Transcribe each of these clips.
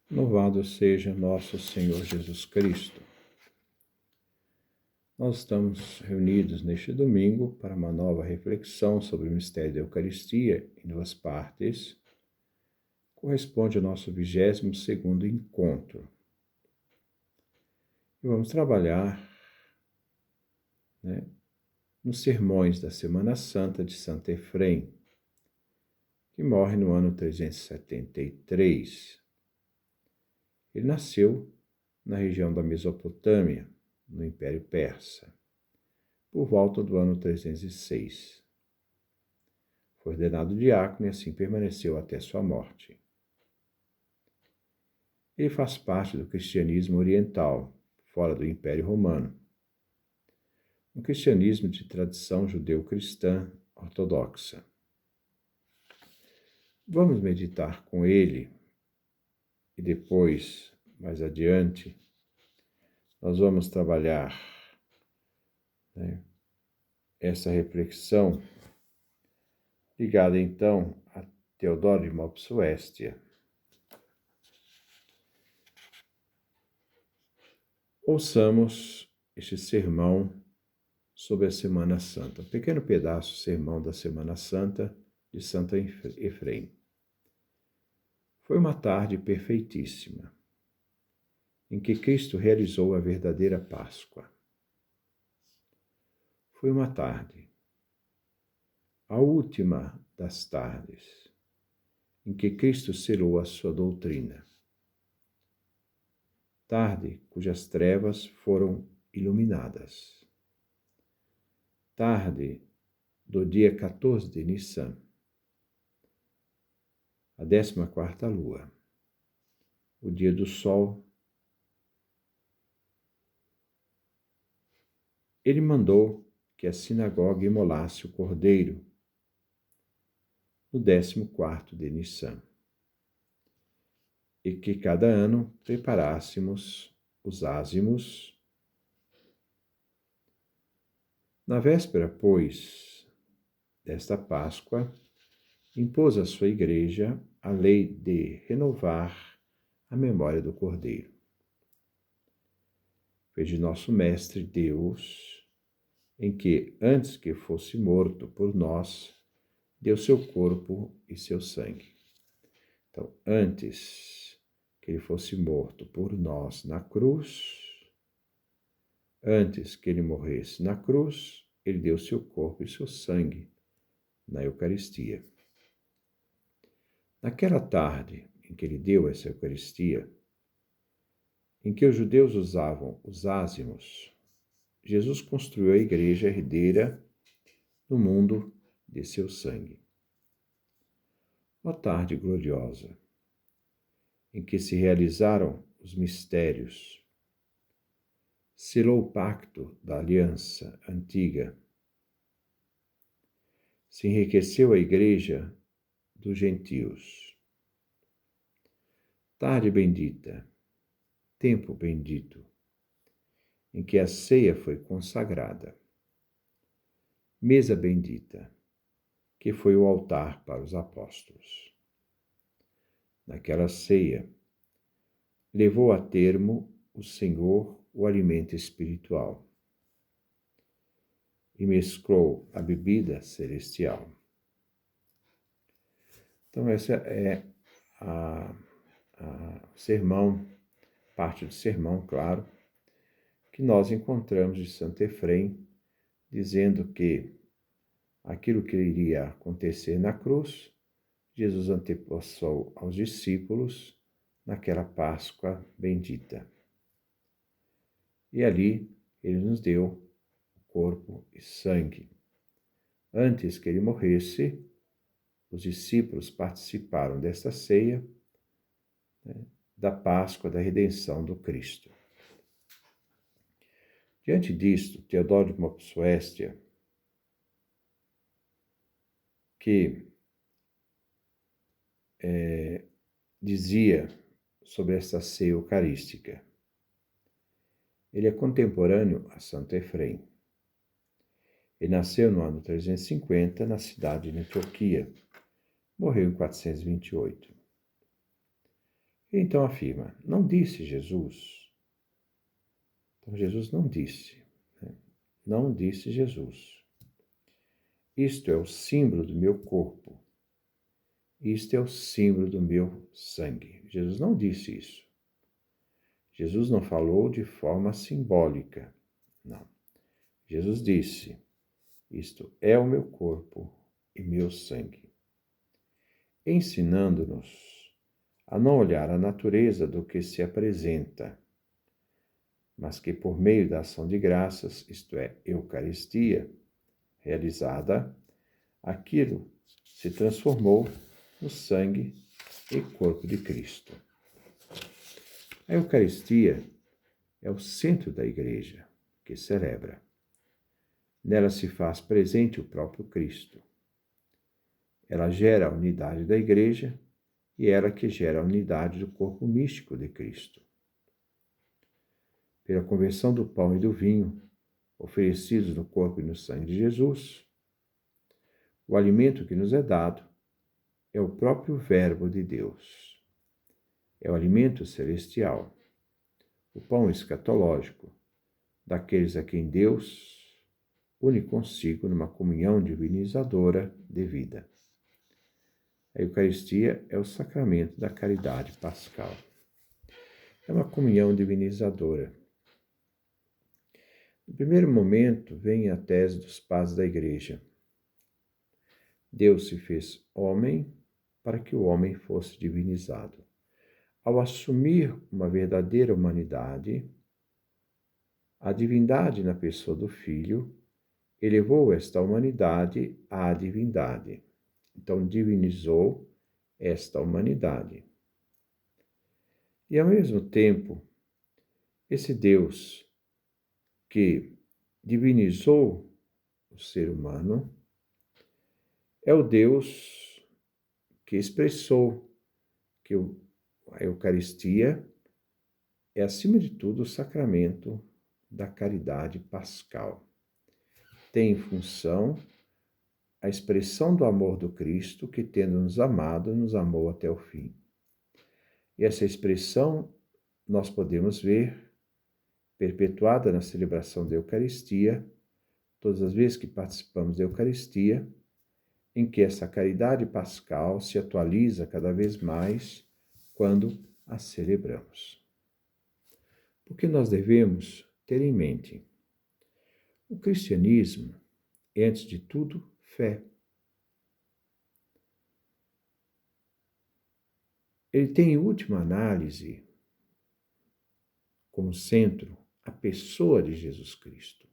Louvado seja nosso Senhor Jesus Cristo. Nós estamos reunidos neste domingo para uma nova reflexão sobre o mistério da Eucaristia em duas partes. Corresponde ao nosso 22º encontro. E vamos trabalhar nos sermões da Semana Santa de Santo Efrém, que morre no ano 373. Ele nasceu na região da Mesopotâmia, no Império Persa, por volta do ano 306. Foi ordenado diácono e assim permaneceu até sua morte. Ele faz parte do cristianismo oriental, fora do Império Romano. Um cristianismo de tradição judeu-cristã ortodoxa. Vamos meditar com ele e depois, mais adiante, nós vamos trabalhar essa reflexão ligada então a Teodoro de Mopsuestia. Ouçamos este sermão sobre a Semana Santa, um pequeno pedaço do sermão da Semana Santa de Santo Efrém. Foi uma tarde perfeitíssima, em que Cristo realizou a verdadeira Páscoa. Foi uma tarde, a última das tardes, em que Cristo selou a sua doutrina. Tarde cujas trevas foram iluminadas. Tarde do dia 14 de Nissan, a 14ª lua, o dia do sol. Ele mandou que a sinagoga imolasse o cordeiro no 14º de Nissan e que cada ano preparássemos os ázimos. Na véspera, pois, desta Páscoa, impôs à sua igreja a lei de renovar a memória do cordeiro. Fez de nosso Mestre Deus, em que, antes que fosse morto por nós, deu seu corpo e seu sangue. Então, antes que ele fosse morto por nós na cruz, antes que ele morresse na cruz, ele deu seu corpo e seu sangue na Eucaristia. Naquela tarde em que ele deu essa Eucaristia, em que os judeus usavam os ázimos, Jesus construiu a igreja herdeira no mundo de seu sangue. Uma tarde gloriosa, em que se realizaram os mistérios, selou o pacto da aliança antiga, se enriqueceu a igreja dos gentios. Tarde bendita, tempo bendito, em que a ceia foi consagrada. Mesa bendita, que foi o altar para os apóstolos. Naquela ceia, levou a termo o Senhor o alimento espiritual e mesclou a bebida celestial. Então, essa é sermão, parte do sermão, claro, que nós encontramos de Santo Efrém, dizendo que aquilo que iria acontecer na cruz, Jesus antepassou aos discípulos naquela Páscoa bendita. E ali ele nos deu corpo e sangue. Antes que ele morresse, os discípulos participaram desta ceia, da Páscoa da redenção do Cristo. Diante disto, Teodoro de Mopsuestia, que dizia sobre esta ceia eucarística, ele é contemporâneo a Santo Efrém. Ele nasceu no ano 350 na cidade de Antioquia. Morreu em 428. Então afirma, não disse Jesus. Então Jesus não disse, né? Não disse Jesus. Isto é o símbolo do meu corpo. Isto é o símbolo do meu sangue. Jesus não disse isso. Jesus não falou de forma simbólica. Não. Jesus disse, isto é o meu corpo e meu sangue. Ensinando-nos a não olhar a natureza do que se apresenta, mas que por meio da ação de graças, isto é, Eucaristia, realizada, aquilo se transformou no sangue e corpo de Cristo. A Eucaristia é o centro da Igreja, que celebra. Nela se faz presente o próprio Cristo. Ela gera a unidade da Igreja e ela que gera a unidade do corpo místico de Cristo. Pela conversão do pão e do vinho, oferecidos no corpo e no sangue de Jesus, o alimento que nos é dado é o próprio Verbo de Deus. É o alimento celestial, o pão escatológico, daqueles a quem Deus une consigo numa comunhão divinizadora de vida. A Eucaristia é o sacramento da caridade pascal. É uma comunhão divinizadora. No primeiro momento, vem a tese dos padres da Igreja. Deus se fez homem para que o homem fosse divinizado. Ao assumir uma verdadeira humanidade, a divindade na pessoa do Filho elevou esta humanidade à divindade. Então, divinizou esta humanidade. E, ao mesmo tempo, esse Deus que divinizou o ser humano é o Deus que expressou que a Eucaristia é, acima de tudo, o sacramento da caridade pascal. Tem em função a expressão do amor do Cristo, que, tendo nos amado, nos amou até o fim. E essa expressão nós podemos ver perpetuada na celebração da Eucaristia, todas as vezes que participamos da Eucaristia, em que essa caridade pascal se atualiza cada vez mais quando a celebramos. Porque nós devemos ter em mente, o cristianismo é, antes de tudo, fé. Ele tem, em última análise, como centro, a pessoa de Jesus Cristo.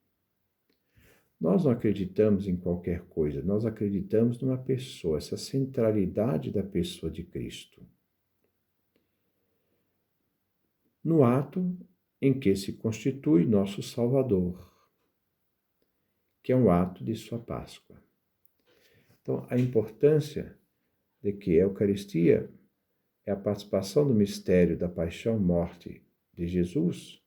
Nós não acreditamos em qualquer coisa, nós acreditamos numa pessoa, essa centralidade da pessoa de Cristo. No ato em que se constitui nosso Salvador, que é um ato de sua Páscoa. Então, a importância de que a Eucaristia é a participação do mistério da paixão, morte de Jesus,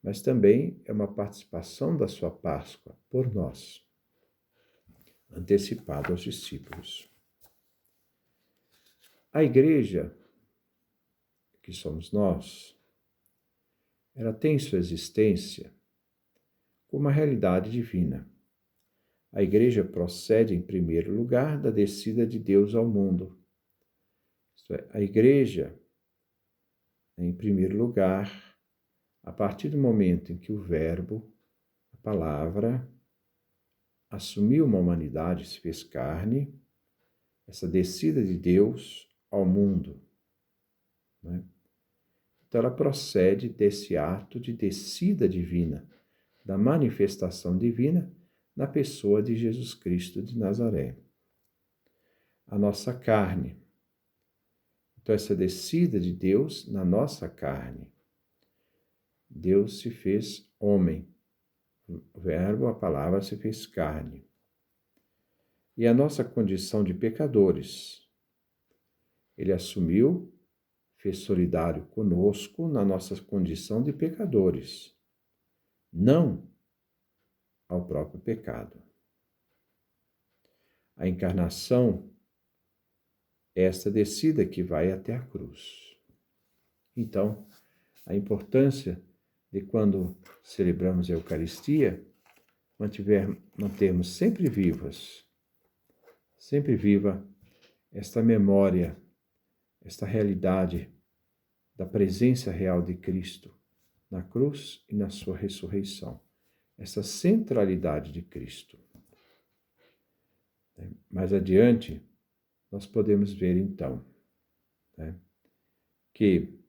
mas também é uma participação da sua Páscoa por nós, antecipada aos discípulos. A Igreja, que somos nós, ela tem sua existência como uma realidade divina. A Igreja procede, em primeiro lugar, da descida de Deus ao mundo. Isto é, a Igreja, em primeiro lugar, a partir do momento em que o Verbo, a Palavra, assumiu uma humanidade, se fez carne, essa descida de Deus ao mundo, né? Então ela procede desse ato de descida divina, da manifestação divina na pessoa de Jesus Cristo de Nazaré. A nossa carne. Então essa descida de Deus na nossa carne. Deus se fez homem. O Verbo, a Palavra, se fez carne. E a nossa condição de pecadores. Ele assumiu, fez solidário conosco na nossa condição de pecadores, não ao próprio pecado. A encarnação é esta descida que vai até a cruz. Então, a importância de quando celebramos a Eucaristia, mantermos sempre viva esta memória, esta realidade da presença real de Cristo na cruz e na sua ressurreição, essa centralidade de Cristo. Mais adiante, nós podemos ver então, que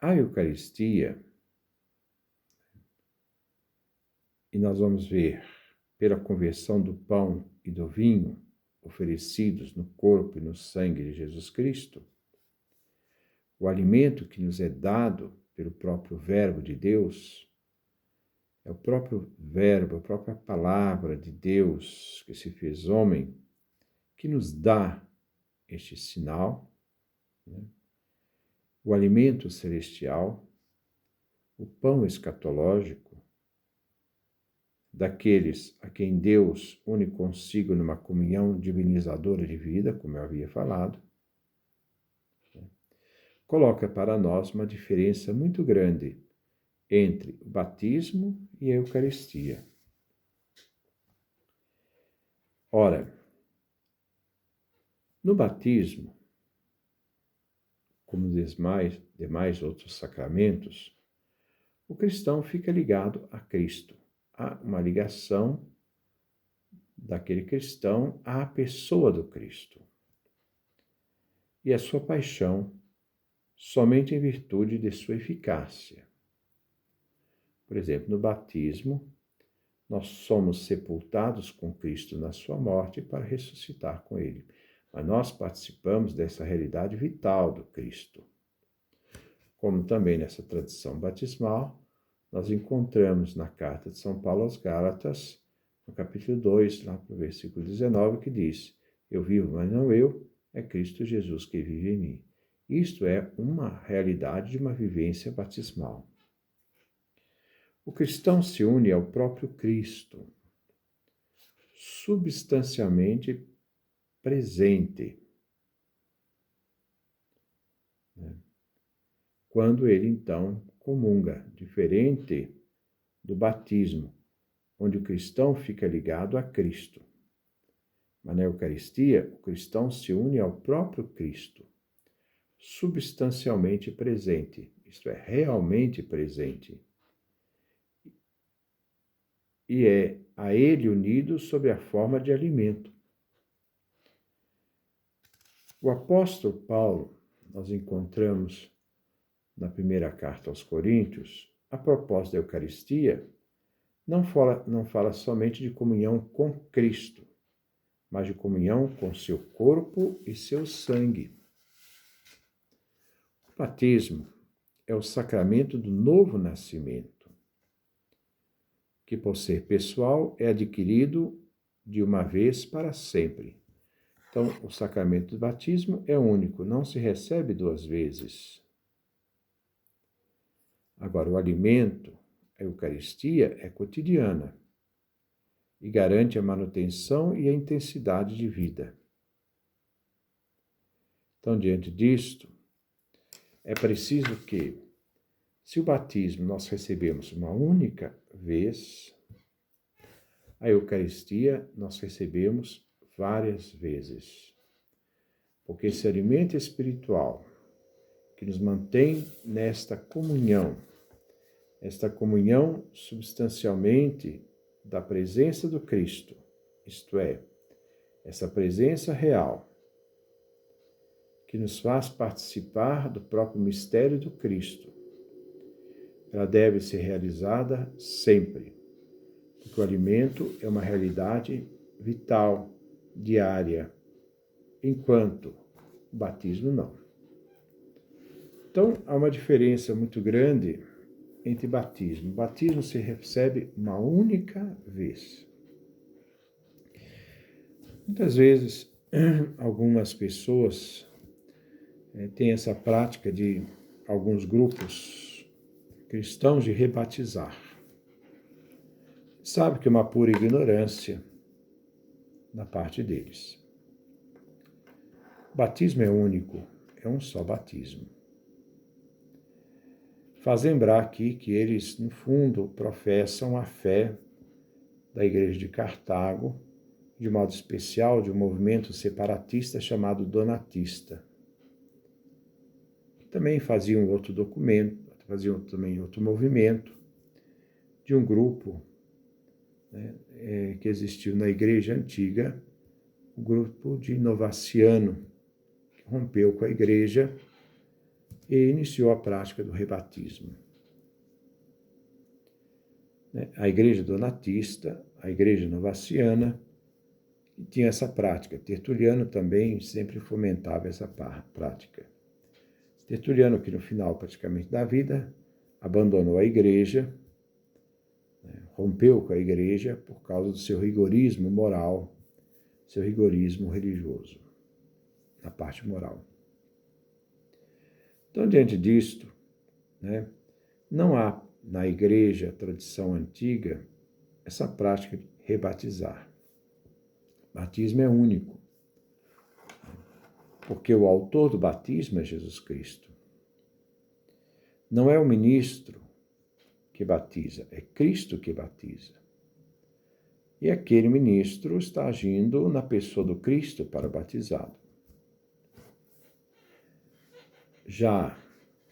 a Eucaristia, e nós vamos ver pela conversão do pão e do vinho oferecidos no corpo e no sangue de Jesus Cristo, o alimento que nos é dado pelo próprio Verbo de Deus, é o próprio Verbo, a própria palavra de Deus que se fez homem, que nos dá este sinal, o alimento celestial, o pão escatológico, daqueles a quem Deus une consigo numa comunhão divinizadora de vida, como eu havia falado, coloca para nós uma diferença muito grande entre o batismo e a Eucaristia. Ora, no batismo, como nos demais outros sacramentos, o cristão fica ligado a Cristo. Há uma ligação daquele cristão à pessoa do Cristo e a sua paixão somente em virtude de sua eficácia. Por exemplo, no batismo, nós somos sepultados com Cristo na sua morte para ressuscitar com ele. Mas nós participamos dessa realidade vital do Cristo. Como também nessa tradição batismal, nós encontramos na carta de São Paulo aos Gálatas, no capítulo 2, lá no versículo 19, que diz: eu vivo, mas não eu, é Cristo Jesus que vive em mim. Isto é uma realidade de uma vivência batismal. O cristão se une ao próprio Cristo, substancialmente presente, quando ele então comunga, diferente do batismo, onde o cristão fica ligado a Cristo. Mas na Eucaristia, o cristão se une ao próprio Cristo, substancialmente presente, isto é, realmente presente. E é a ele unido sob a forma de alimento. O apóstolo Paulo, nós encontramos na primeira carta aos Coríntios, a propósito da Eucaristia, não fala somente de comunhão com Cristo, mas de comunhão com seu corpo e seu sangue. O batismo é o sacramento do novo nascimento, que por ser pessoal é adquirido de uma vez para sempre. Então, o sacramento do batismo é único, não se recebe duas vezes. Agora, o alimento, a Eucaristia, é cotidiana e garante a manutenção e a intensidade de vida. Então, diante disto, é preciso que, se o batismo nós recebemos uma única vez, a Eucaristia nós recebemos várias vezes. Porque esse alimento espiritual que nos mantém nesta comunhão, esta comunhão substancialmente da presença do Cristo, isto é, essa presença real, que nos faz participar do próprio mistério do Cristo, ela deve ser realizada sempre, porque o alimento é uma realidade vital, diária, enquanto o batismo não. Então, há uma diferença muito grande entre batismo. O batismo se recebe uma única vez. Muitas vezes, algumas pessoas têm essa prática de alguns grupos cristãos de rebatizar. Sabe que é uma pura ignorância da parte deles. O batismo é único, é um só batismo. faz lembrar aqui que eles, no fundo, professam a fé da Igreja de Cartago, de modo especial de um movimento separatista chamado Donatista. Também faziam também outro movimento de um grupo, né, que existiu na Igreja Antiga, o grupo de Novaciano, que rompeu com a Igreja e iniciou a prática do rebatismo. A Igreja Donatista, a Igreja Novaciana, tinha essa prática. Tertuliano também sempre fomentava essa prática. Tertuliano, que no final praticamente da vida, abandonou a Igreja, rompeu com a Igreja por causa do seu rigorismo moral, seu rigorismo religioso, na parte moral. Então, diante disto, não há na Igreja, tradição antiga, essa prática de rebatizar. O batismo é único, porque o autor do batismo é Jesus Cristo. Não é o ministro que batiza, é Cristo que batiza. E aquele ministro está agindo na pessoa do Cristo para o batizado. Já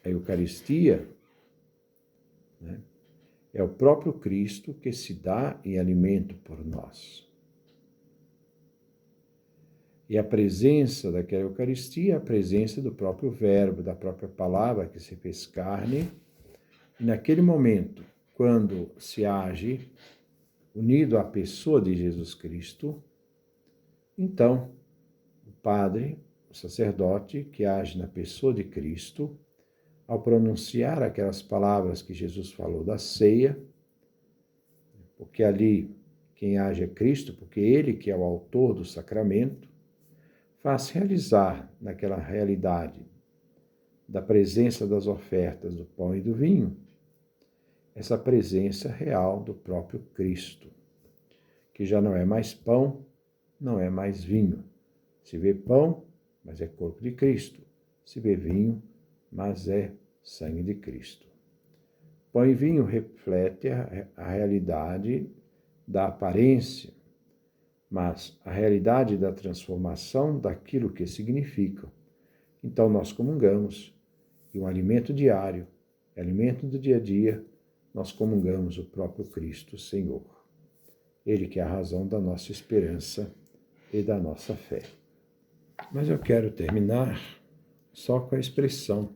a Eucaristia, é o próprio Cristo que se dá em alimento por nós. E a presença daquela Eucaristia é a presença do próprio Verbo, da própria palavra que se fez carne. E naquele momento, quando se age unido à pessoa de Jesus Cristo, então o padre, o sacerdote que age na pessoa de Cristo, ao pronunciar aquelas palavras que Jesus falou da ceia, porque ali quem age é Cristo, porque Ele que é o autor do sacramento, faz realizar naquela realidade da presença das ofertas do pão e do vinho, essa presença real do próprio Cristo, que já não é mais pão, não é mais vinho. Se vê pão, mas é corpo de Cristo. Se vê vinho, mas é sangue de Cristo. Pão e vinho refletem a realidade da aparência, mas a realidade da transformação daquilo que significam. Então nós comungamos, e um alimento diário, alimento do dia a dia, nós comungamos o próprio Cristo Senhor. Ele que é a razão da nossa esperança e da nossa fé. Mas eu quero terminar só com a expressão: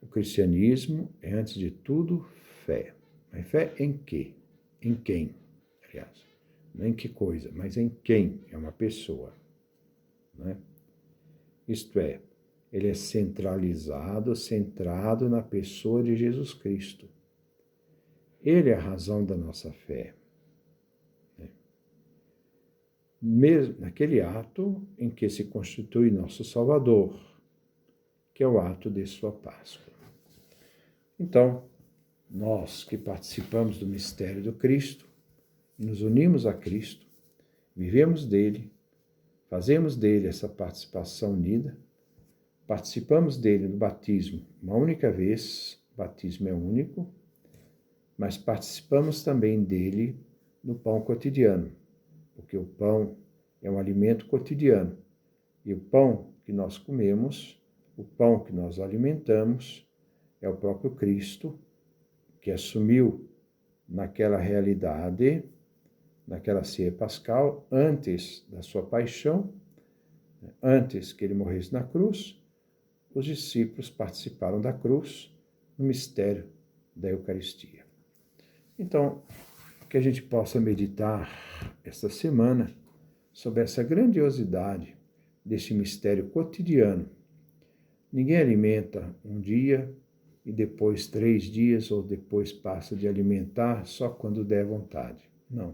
o cristianismo é, antes de tudo, fé. Mas fé em quê? Em quem? Aliás, não em que coisa, mas em quem? É uma pessoa. Isto é, ele é centralizado, centrado na pessoa de Jesus Cristo. Ele é a razão da nossa fé. Mesmo naquele ato em que se constitui nosso Salvador, que é o ato de sua Páscoa. Então, nós que participamos do mistério do Cristo, nos unimos a Cristo, vivemos dele, fazemos dele essa participação unida, participamos dele no batismo uma única vez, o batismo é único, mas participamos também dele no pão cotidiano, porque o pão é um alimento cotidiano, e o pão que nós comemos, o pão que nós alimentamos, é o próprio Cristo, que assumiu naquela realidade, naquela ceia pascal, antes da sua paixão, antes que ele morresse na cruz, os discípulos participaram da cruz no mistério da Eucaristia. Então, que a gente possa meditar esta semana sobre essa grandiosidade deste mistério cotidiano. Ninguém alimenta um dia e depois 3 dias, ou depois passa de alimentar só quando der vontade. Não.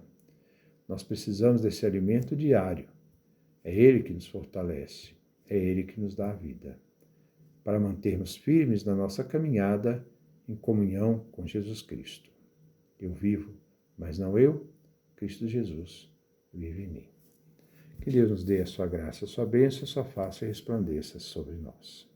Nós precisamos desse alimento diário. É ele que nos fortalece, é ele que nos dá a vida, para mantermos firmes na nossa caminhada em comunhão com Jesus Cristo. Eu vivo, mas não eu, Cristo Jesus vive em mim. Que Deus nos dê a sua graça, a sua bênção, a sua face resplandeça sobre nós.